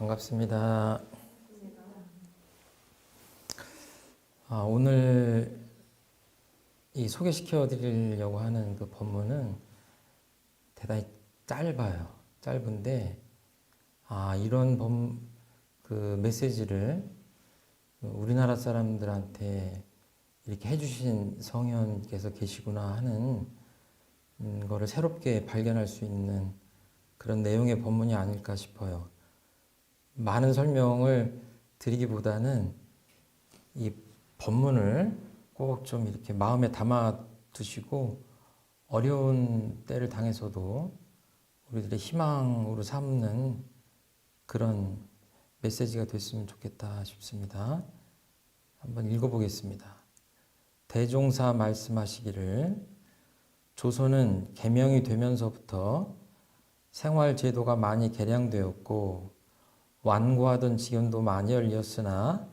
반갑습니다. 오늘 이 소개시켜 드리려고 하는 그 본문은 대단히 짧아요. 짧은데, 이런 그 메시지를 우리나라 사람들한테 이렇게 해주신 성현께서 계시구나 하는 거를 새롭게 발견할 수 있는 그런 내용의 본문이 아닐까 싶어요. 많은 설명을 드리기보다는 이 본문을 꼭 좀 이렇게 마음에 담아 두시고 어려운 때를 당해서도 우리들의 희망으로 삼는 그런 메시지가 됐으면 좋겠다 싶습니다. 한번 읽어보겠습니다. 대종사 말씀하시기를 조선은 개명이 되면서부터 생활제도가 많이 개량되었고 완고하던 지연도 많이 열렸으나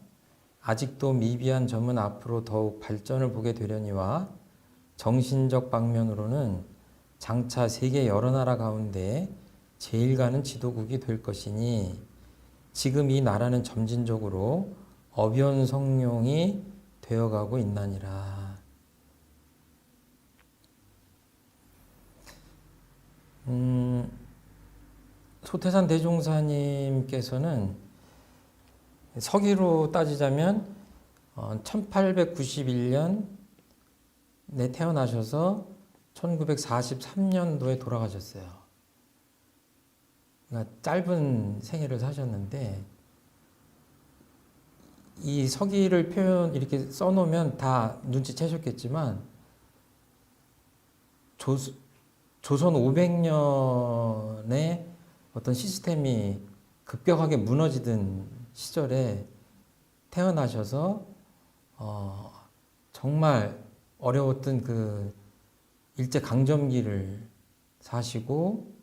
아직도 미비한 점은 앞으로 더욱 발전을 보게 되려니와 정신적 방면으로는 장차 세계 여러 나라 가운데 제일 가는 지도국이 될 것이니 지금 이 나라는 점진적으로 어변성룡이 되어가고 있나니라. 소태산 대종사님께서는 서기로 따지자면 1891년에 태어나셔서 1943년도에 돌아가셨어요. 그러니까 짧은 생애를 사셨는데 이 서기를 이렇게 써놓으면 다 눈치채셨겠지만 조선 500년의 어떤 시스템이 급격하게 무너지던 시절에 태어나셔서 정말 어려웠던 그 일제강점기를 사시고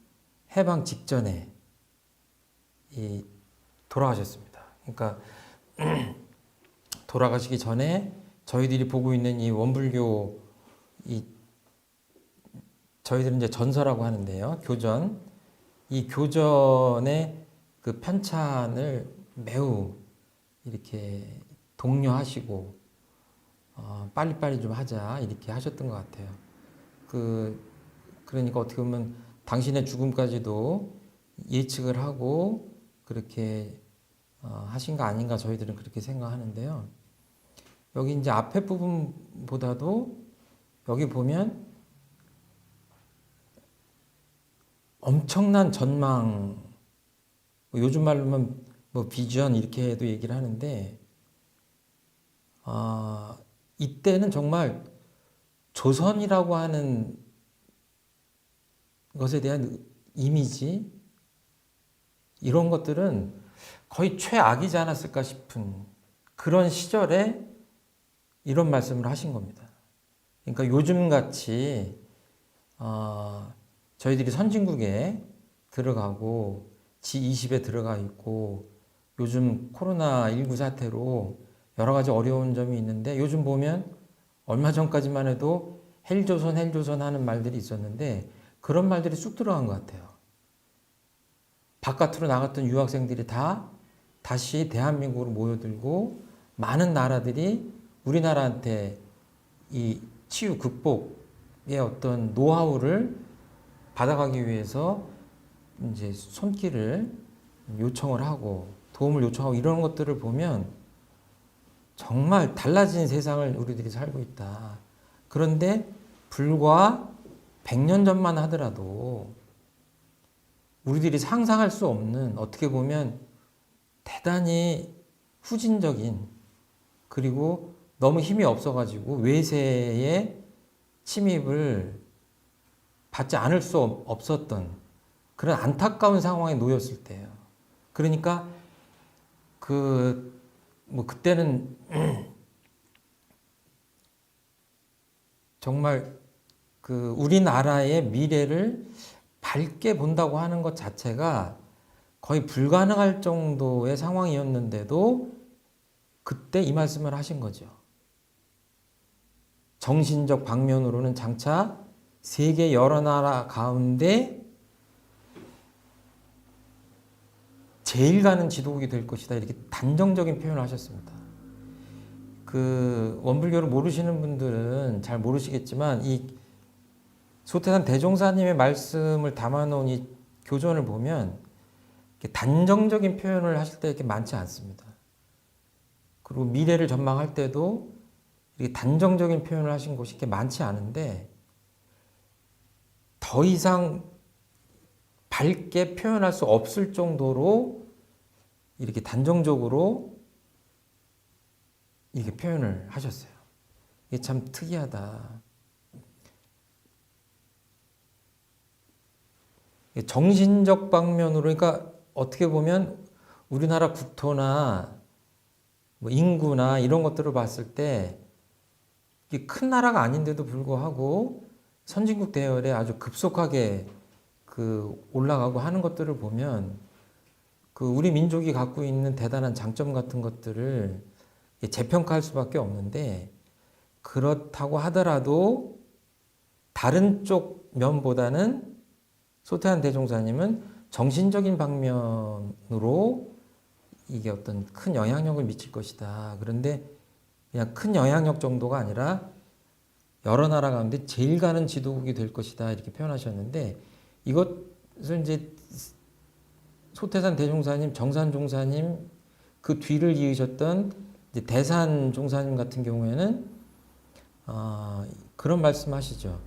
해방 직전에 돌아가셨습니다. 그러니까 돌아가시기 전에 저희들이 보고 있는 이 원불교 저희들은 이제 전서라고 하는데요. 교전. 이 교전의 그 편찬을 매우 이렇게 독려하시고 빨리빨리 좀 하자 이렇게 하셨던 것 같아요. 그러니까 어떻게 보면 당신의 죽음까지도 예측을 하고 그렇게 하신 거 아닌가 저희들은 그렇게 생각하는데요. 여기 이제 앞에 부분보다도 여기 보면 엄청난 전망, 요즘 말로는 비전 이렇게도 얘기를 하는데 이때는 정말 조선이라고 하는 것에 대한 이미지 이런 것들은 거의 최악이지 않았을까 싶은 그런 시절에 이런 말씀을 하신 겁니다. 그러니까 요즘같이 저희들이 선진국에 들어가고 G20에 들어가 있고 요즘 코로나19 사태로 여러 가지 어려운 점이 있는데 요즘 보면 얼마 전까지만 해도 헬조선 하는 말들이 있었는데 그런 말들이 쑥 들어간 것 같아요. 바깥으로 나갔던 유학생들이 다시 대한민국으로 모여들고 많은 나라들이 우리나라한테 이 치유 극복의 어떤 노하우를 받아가기 위해서 이제 손길을 요청을 하고 도움을 요청하고 이런 것들을 보면 정말 달라진 세상을 우리들이 살고 있다. 그런데 불과 100년 전만 하더라도 우리들이 상상할 수 없는 어떻게 보면 대단히 후진적인 그리고 너무 힘이 없어가지고 외세의 침입을 받지 않을 수 없었던 그런 안타까운 상황에 놓였을 때예요. 그러니까 그때는 정말 우리나라의 미래를 밝게 본다고 하는 것 자체가 거의 불가능할 정도의 상황이었는데도 그때 이 말씀을 하신 거죠. 정신적 방면으로는 장차 세계 여러 나라 가운데 제일 가는 지도국이 될 것이다. 이렇게 단정적인 표현을 하셨습니다. 그 원불교를 모르시는 분들은 잘 모르시겠지만 이 소태산 대종사님의 말씀을 담아놓은 이 교전을 보면 이렇게 단정적인 표현을 하실 때 이렇게 많지 않습니다. 그리고 미래를 전망할 때도 이렇게 단정적인 표현을 하신 곳이 이렇게 많지 않은데 더 이상 밝게 표현할 수 없을 정도로 이렇게 단정적으로 이렇게 표현을 하셨어요. 이게 참 특이하다. 정신적 방면으로, 그러니까 어떻게 보면 우리나라 국토나 뭐 인구나 이런 것들을 봤을 때 큰 나라가 아닌데도 불구하고 선진국 대열에 아주 급속하게 그 올라가고 하는 것들을 보면 그 우리 민족이 갖고 있는 대단한 장점 같은 것들을 재평가할 수밖에 없는데, 그렇다고 하더라도 다른 쪽 면보다는 소태한 대종사님은 정신적인 방면으로 이게 어떤 큰 영향력을 미칠 것이다. 그런데 그냥 큰 영향력 정도가 아니라 여러 나라 가운데 제일 가는 지도국이 될 것이다. 이렇게 표현하셨는데, 이것을 이제 소태산 대종사님, 정산 종사님 그 뒤를 이으셨던 이제 대산 종사님 같은 경우에는 그런 말씀하시죠.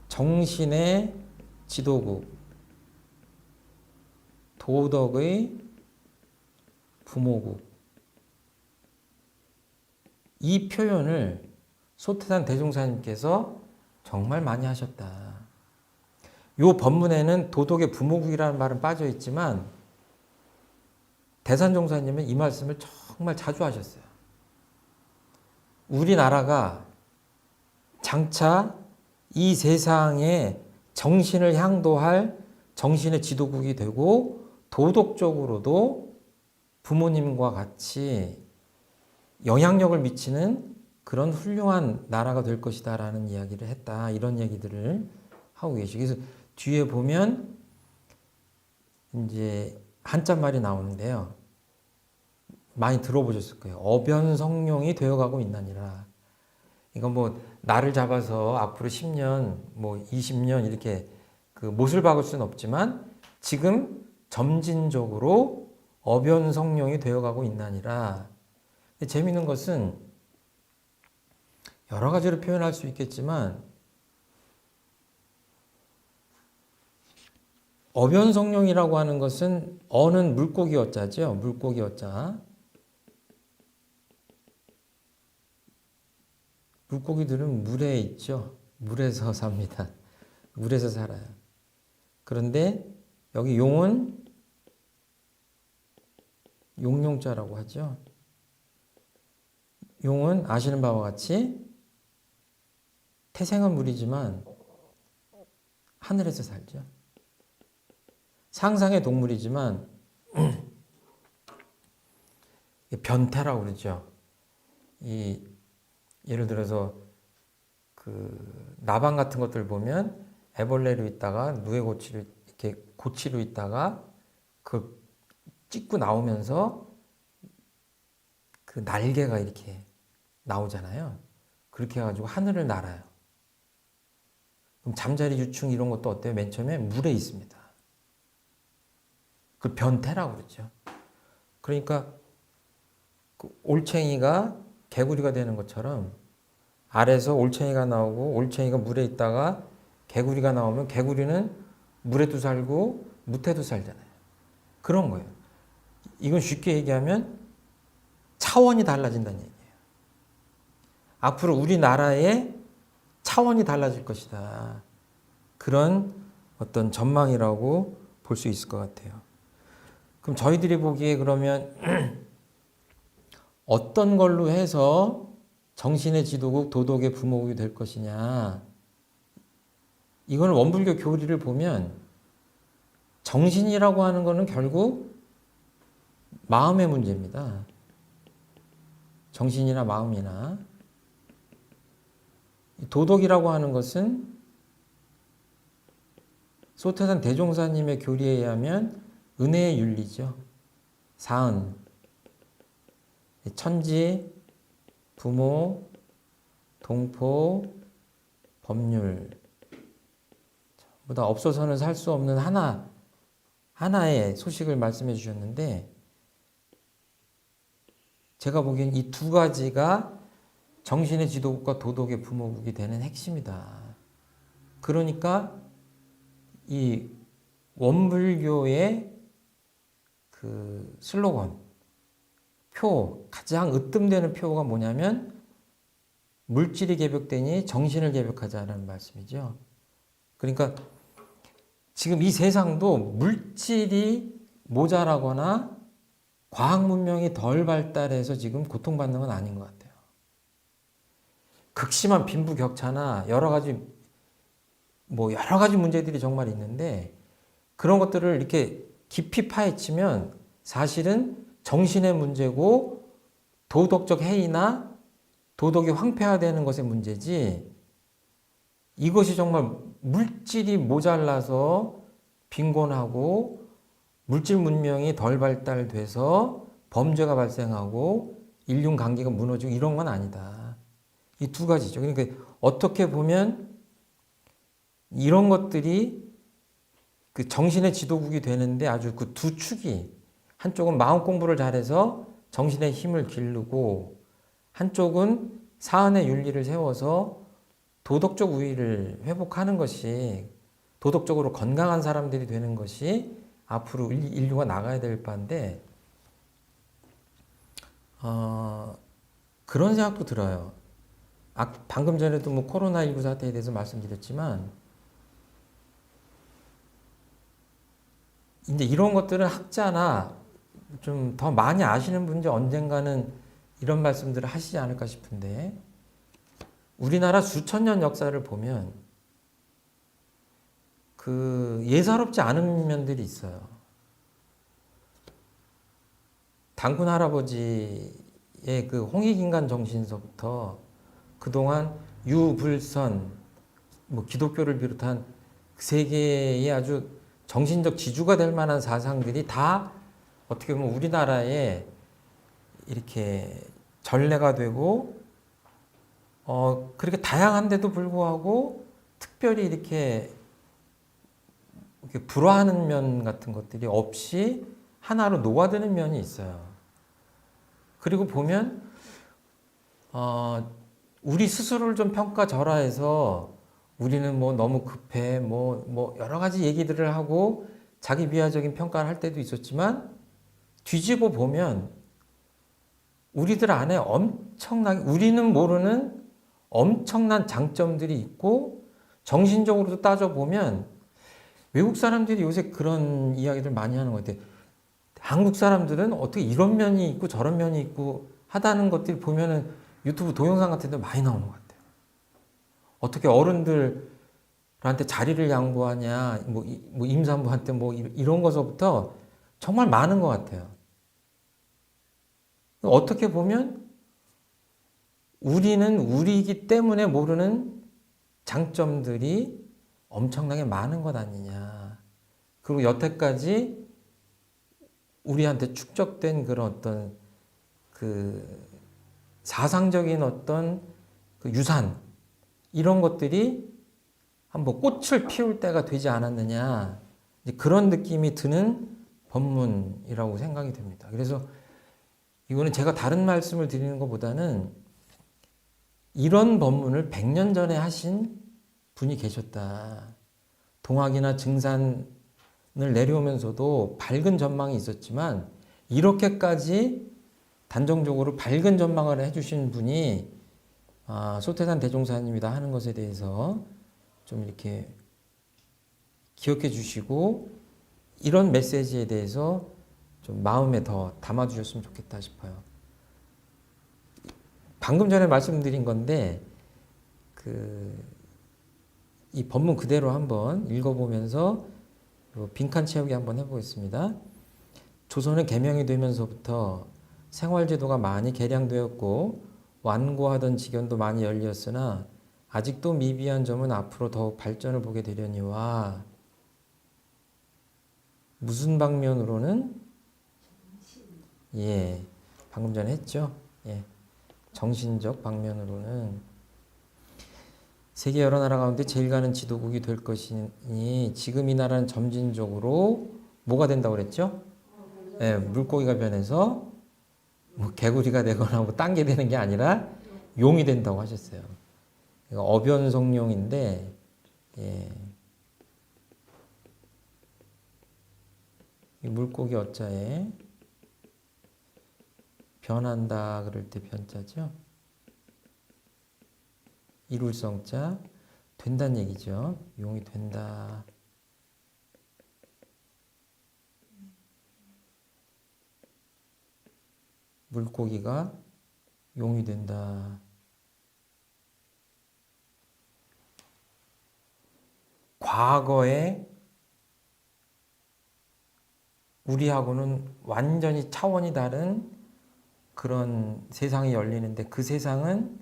정신의 지도국, 도덕의 부모국. 이 표현을 소태산 대종사님께서 정말 많이 하셨다. 이 법문에는 도덕의 부모국이라는 말은 빠져 있지만 대산종사님은 이 말씀을 정말 자주 하셨어요. 우리나라가 장차 이 세상에 정신을 향도할 정신의 지도국이 되고 도덕적으로도 부모님과 같이 영향력을 미치는 그런 훌륭한 나라가 될 것이다 라는 이야기를 했다. 이런 얘기들을 하고 계시고, 그래서 뒤에 보면 이제 한자말이 나오는데요. 많이 들어보셨을 거예요. 어변성룡이 되어가고 있나니라. 이건 뭐 나를 잡아서 앞으로 10년, 뭐 20년 이렇게 그 못을 박을 수는 없지만 지금 점진적으로 어변성룡이 되어가고 있나니라. 재미있는 것은 여러 가지로 표현할 수 있겠지만 어변성룡이라고 하는 것은 어는 물고기 어자죠. 물고기 어자. 물고기들은 물에 있죠. 물에서 삽니다. 물에서 살아요. 그런데 여기 용은 용용자라고 하죠. 용은 아시는 바와 같이 태생은 물이지만 하늘에서 살죠. 상상의 동물이지만 변태라고 그러죠. 예를 들어서 그 나방 같은 것들 보면 애벌레로 있다가 누에고치로 이렇게 고치로 있다가 그걸 찍고 나오면서 그 날개가 이렇게 나오잖아요. 그렇게 해가지고 하늘을 날아요. 그럼 잠자리 유충 이런 것도 어때요? 맨 처음에 물에 있습니다. 그 변태라고 그러죠. 그러니까 그 올챙이가 개구리가 되는 것처럼 알에서 올챙이가 나오고 올챙이가 물에 있다가 개구리가 나오면 개구리는 물에도 살고 무태도 살잖아요. 그런 거예요. 이건 쉽게 얘기하면 차원이 달라진다는 얘기예요. 앞으로 우리나라의 차원이 달라질 것이다. 그런 어떤 전망이라고 볼 수 있을 것 같아요. 그럼 저희들이 보기에 그러면 어떤 걸로 해서 정신의 지도국, 도덕의 부모국이 될 것이냐. 이거는 원불교 교리를 보면 정신이라고 하는 것은 결국 마음의 문제입니다. 정신이나 마음이나. 도덕이라고 하는 것은 소태산 대종사님의 교리에 의하면 은혜의 윤리죠. 사은, 천지, 부모, 동포, 법률, 보다 없어서는 살 수 없는 하나의 소식을 말씀해 주셨는데, 제가 보기엔 이 두 가지가 정신의 지도국과 도덕의 부모국이 되는 핵심이다. 그러니까 이 원불교의 그 슬로건, 가장 으뜸되는 표가 뭐냐면 물질이 개벽되니 정신을 개벽하자라는 말씀이죠. 그러니까 지금 이 세상도 물질이 모자라거나 과학 문명이 덜 발달해서 지금 고통받는 건 아닌 것 같아요. 극심한 빈부격차나 여러 가지 문제들이 정말 있는데, 그런 것들을 이렇게 깊이 파헤치면 사실은 정신의 문제고 도덕적 해이나 도덕이 황폐화되는 것의 문제지, 이것이 정말 물질이 모자라서 빈곤하고 물질 문명이 덜 발달돼서 범죄가 발생하고 인륜 관계가 무너지고 이런 건 아니다. 이 두 가지죠. 그러니까 어떻게 보면 이런 것들이 그 정신의 지도국이 되는데 아주 그 두 축이, 한쪽은 마음 공부를 잘해서 정신의 힘을 기르고, 한쪽은 사안의 윤리를 세워서 도덕적 우위를 회복하는 것이, 도덕적으로 건강한 사람들이 되는 것이 앞으로 인류가 나가야 될 바인데, 그런 생각도 들어요. 방금 전에도 코로나19 사태에 대해서 말씀드렸지만, 이제 이런 것들은 학자나 좀 더 많이 아시는 분이 언젠가는 이런 말씀들을 하시지 않을까 싶은데, 우리나라 수천 년 역사를 보면 그 예사롭지 않은 면들이 있어요. 단군 할아버지의 그 홍익인간 정신서부터 그동안 유불선, 기독교를 비롯한 세계의 아주 정신적 지주가 될 만한 사상들이 다 어떻게 보면 우리나라에 이렇게 전래가 되고, 그렇게 다양한데도 불구하고 특별히 이렇게 불화하는 면 같은 것들이 없이 하나로 녹아드는 면이 있어요. 그리고 보면 우리 스스로를 좀 평가절하해서 우리는 너무 급해, 여러 가지 얘기들을 하고 자기 비하적인 평가를 할 때도 있었지만, 뒤집어 보면 우리들 안에 우리는 모르는 엄청난 장점들이 있고, 정신적으로도 따져보면 외국 사람들이 요새 그런 이야기들 많이 하는 것 같아요. 한국 사람들은 어떻게 이런 면이 있고 저런 면이 있고 하다는 것들이 보면은 유튜브 동영상 같은 데 많이 나오는 것 같아요. 어떻게 어른들한테 자리를 양보하냐, 임산부한테 이런 것서부터 정말 많은 것 같아요. 어떻게 보면 우리는 우리이기 때문에 모르는 장점들이 엄청나게 많은 것 아니냐. 그리고 여태까지 우리한테 축적된 그런 어떤 그 사상적인 어떤 그 유산, 이런 것들이 한번 꽃을 피울 때가 되지 않았느냐, 그런 느낌이 드는 법문이라고 생각이 됩니다. 그래서 이거는 제가 다른 말씀을 드리는 것보다는 이런 법문을 100년 전에 하신 분이 계셨다. 동학이나 증산을 내려오면서도 밝은 전망이 있었지만, 이렇게까지 단정적으로 밝은 전망을 해주신 분이 소태산 대종사님이다 하는 것에 대해서 좀 이렇게 기억해 주시고, 이런 메시지에 대해서 좀 마음에 더 담아 주셨으면 좋겠다 싶어요. 방금 전에 말씀드린 건데, 이 법문 그대로 한번 읽어보면서 빈칸 채우기 한번 해보겠습니다. 조선은 개명이 되면서부터 생활제도가 많이 개량되었고 완고하던 지견도 많이 열렸으나 아직도 미비한 점은 앞으로 더욱 발전을 보게 되려니와, 무슨 방면으로는? 예, 방금 전에 했죠. 예, 정신적 방면으로는 세계 여러 나라 가운데 제일 가는 지도국이 될 것이니 지금 이 나라는 점진적으로 뭐가 된다고 그랬죠? 예, 물고기가 변해서 뭐 개구리가 되거나 뭐 딴 게 되는 게 아니라 용이 된다고 하셨어요. 그러니까 어변성룡인데 예. 이 물고기 어자에 변한다 그럴 때 변자죠. 이룰성자 된다는 얘기죠. 용이 된다. 물고기가 용이 된다. 과거에 우리하고는 완전히 차원이 다른 그런 세상이 열리는데 그 세상은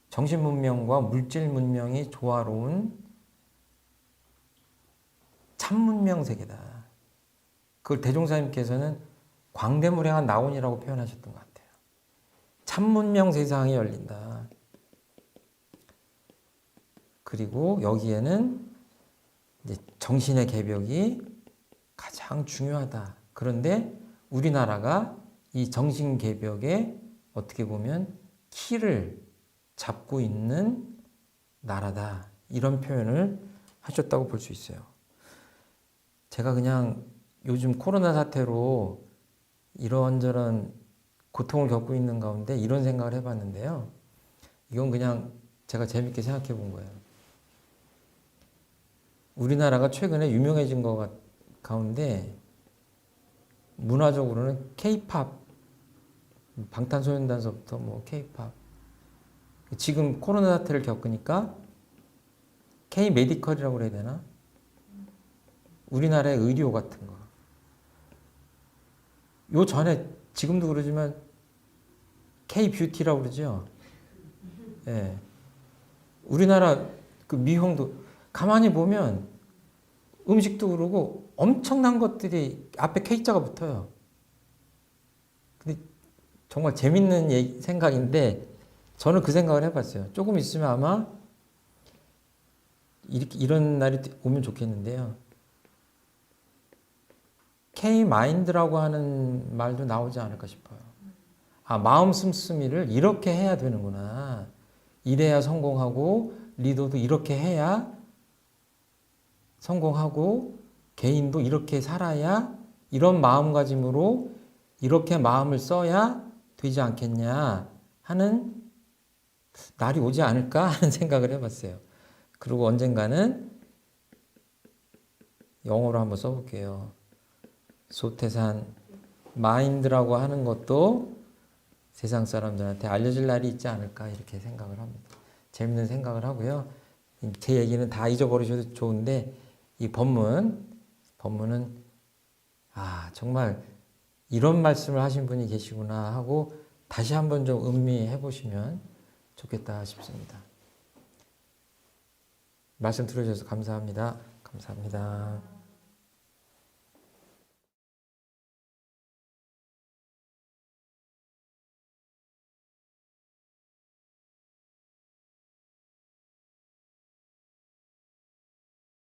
정신 문명과 물질 문명이 조화로운 참 문명 세계다. 그걸 대종사님께서는 광대무량한 나온이라고 표현하셨던 것 같아요. 참 문명 세상이 열린다. 그리고 여기에는 이제 정신의 개벽이 가장 중요하다. 그런데 우리나라가 이 정신 개벽에 어떻게 보면 키를 잡고 있는 나라다. 이런 표현을 하셨다고 볼 수 있어요. 제가 그냥 요즘 코로나 사태로 이런저런 고통을 겪고 있는 가운데 이런 생각을 해봤는데요. 이건 그냥 제가 재밌게 생각해 본 거예요. 우리나라가 최근에 유명해진 것 가운데 문화적으로는 K-팝, 방탄소년단서부터 뭐 K-팝. 지금 코로나 사태를 겪으니까 K-메디컬이라고 그래야 되나? 우리나라의 의료 같은 거. 요 전에 지금도 그러지만 K-뷰티라고 그러죠. 예. 우리나라 그 미용도 가만히 보면 음식도 그러고 엄청난 것들이 앞에 K자가 붙어요. 근데 정말 재밌는 생각인데 저는 그 생각을 해봤어요. 조금 있으면 아마 이런 날이 오면 좋겠는데요. K-마인드라고 하는 말도 나오지 않을까 싶어요. 아, 마음 씀씀이를 이렇게 해야 되는구나. 이래야 성공하고 리더도 이렇게 해야 성공하고 개인도 이렇게 살아야 이런 마음가짐으로 이렇게 마음을 써야 되지 않겠냐 하는 날이 오지 않을까 하는 생각을 해봤어요. 그리고 언젠가는 영어로 한번 써볼게요. 소태산 마인드라고 하는 것도 세상 사람들한테 알려질 날이 있지 않을까 이렇게 생각을 합니다. 재밌는 생각을 하고요. 제 얘기는 다 잊어버리셔도 좋은데 이 법문은 정말 이런 말씀을 하신 분이 계시구나 하고 다시 한번 좀 음미해 보시면 좋겠다 싶습니다. 말씀 들어주셔서 감사합니다. 감사합니다.